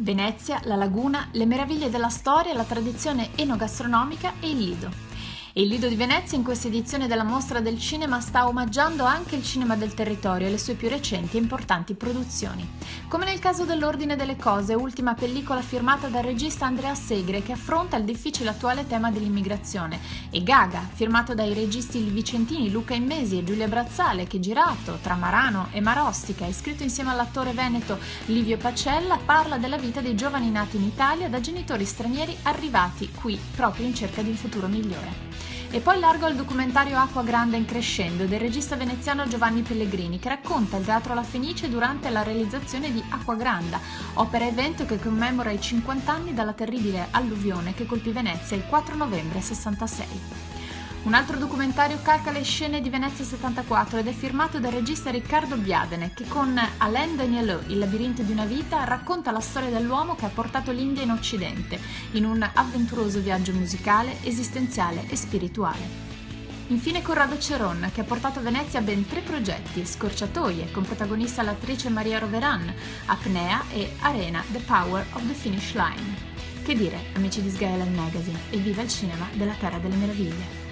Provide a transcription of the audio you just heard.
Venezia, la laguna, le meraviglie della storia, la tradizione enogastronomica e il Lido. E il Lido di Venezia in questa edizione della Mostra del Cinema sta omaggiando anche il cinema del territorio e le sue più recenti e importanti produzioni. Come nel caso dell'Ordine delle Cose, ultima pellicola firmata dal regista Andrea Segre che affronta il difficile attuale tema dell'immigrazione, e Gaga, firmato dai registi vicentini Luca Immesi e Giulia Brazzale, che girato tra Marano e Marostica e scritto insieme all'attore veneto Livio Pacella, parla della vita dei giovani nati in Italia da genitori stranieri arrivati qui proprio in cerca di un futuro migliore. E poi largo al documentario Acqua Grande in Crescendo del regista veneziano Giovanni Pellegrini, che racconta il Teatro La Fenice durante la realizzazione di Acqua Grande, opera-evento che commemora i 50 anni dalla terribile alluvione che colpì Venezia il 4 novembre 66. Un altro documentario calca le scene di Venezia 74 ed è firmato dal regista Riccardo Biadene, che con Alain Danielou, Il labirinto di una vita, racconta la storia dell'uomo che ha portato l'India in Occidente, in un avventuroso viaggio musicale, esistenziale e spirituale. Infine Corrado Ceron, che ha portato a Venezia ben 3 progetti: Scorciatoie, con protagonista l'attrice Maria Roveran, Apnea e Arena, The Power of the Finish Line. Che dire, amici di Sgailand Magazine, e viva il cinema della Terra delle Meraviglie!